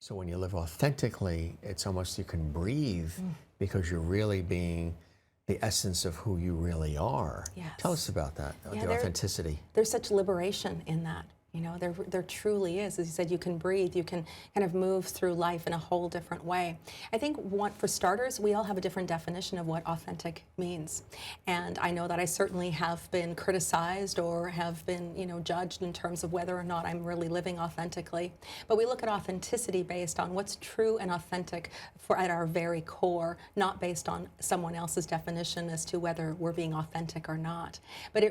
So when you live authentically, it's almost you can breathe because you're really being the essence of who you really are. Yes. Tell us about that, Yeah, the authenticity. There's such liberation in that. You know, there truly is. As you said, you can breathe, you can kind of move through life in a whole different way. I think for starters, we all have a different definition of what authentic means. And I know that I certainly have been criticized or have been, judged in terms of whether or not I'm really living authentically. But we look at authenticity based on what's true and authentic at our very core, not based on someone else's definition as to whether we're being authentic or not. But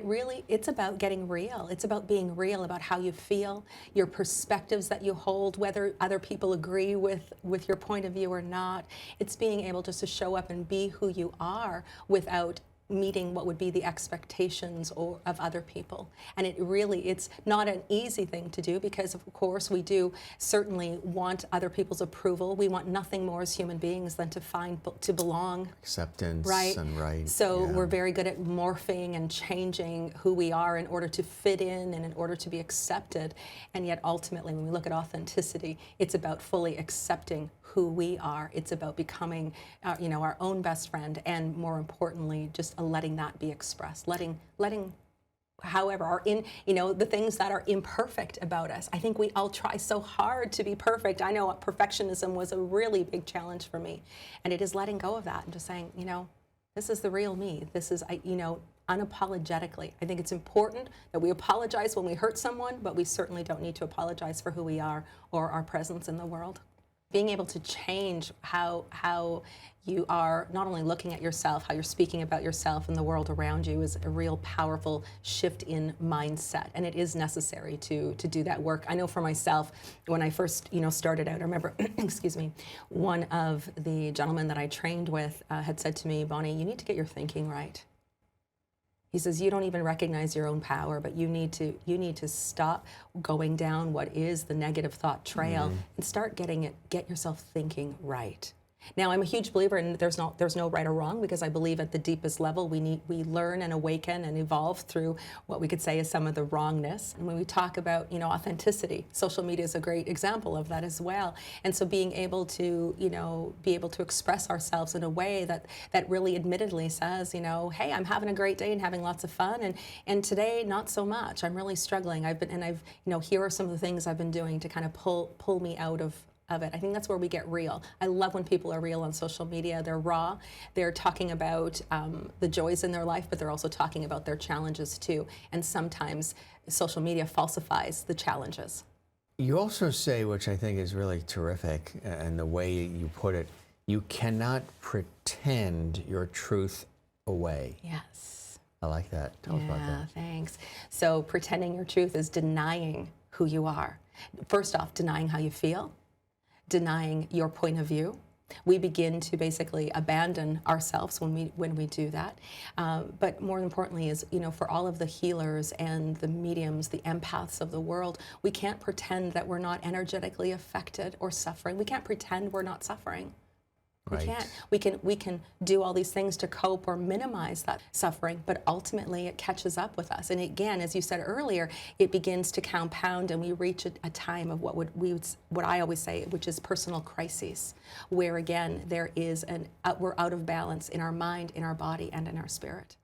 it's about getting real. It's about being real about how you feel, your perspectives that you hold, whether other people agree with your point of view or not. It's being able just to show up and be who you are without meeting what would be the expectations of other people. And it's not an easy thing to do because, of course, we do certainly want other people's approval. We want nothing more as human beings than to belong. Acceptance, right? And right. So yeah. We're very good at morphing and changing who we are in order to fit in and in order to be accepted. And yet ultimately, when we look at authenticity, it's about fully accepting who we are. It's about becoming, our own best friend, and more importantly, just letting that be expressed, letting however, the things that are imperfect about us. I think we all try so hard to be perfect. I know perfectionism was a really big challenge for me, and it is letting go of that and just saying, this is the real me. This is, unapologetically. I think it's important that we apologize when we hurt someone, but we certainly don't need to apologize for who we are or our presence in the world. Being able to change how you are not only looking at yourself, how you're speaking about yourself and the world around you is a real powerful shift in mindset. And it is necessary to do that work. I know for myself, when I first started out, I remember, excuse me, one of the gentlemen that I trained with had said to me, Bonnie, you need to get your thinking right. He says, you don't even recognize your own power, but you need to stop going down what is the negative thought trail and start get yourself thinking right. Now, I'm a huge believer in there's no right or wrong, because I believe at the deepest level we learn and awaken and evolve through what we could say is some of the wrongness. And when we talk about authenticity, social media is a great example of that as well. And so being able to express ourselves in a way that really admittedly says, hey, I'm having a great day and having lots of fun, and today not so much. I'm really struggling. Here are some of the things I've been doing to kind of pull me out of it. I think that's where we get real. I love when people are real on social media. They're raw. They're talking about the joys in their life, but they're also talking about their challenges too. And sometimes social media falsifies the challenges. You also say, which I think is really terrific, and the way you put it, you cannot pretend your truth away. Yes. I like that. Tell us about that. Yeah, thanks. So pretending your truth is denying who you are. First off, denying how you feel, denying your point of view. We begin to basically abandon ourselves when we do that. But more importantly is, for all of the healers and the mediums, the empaths of the world, we can't pretend that we're not energetically affected or suffering. We can't pretend we're not suffering. Right. We can't. We can do all these things to cope or minimize that suffering, but ultimately it catches up with us. And again, as you said earlier, it begins to compound, and we reach a time of what I always say, which is personal crises, where again we're out of balance in our mind, in our body, and in our spirit.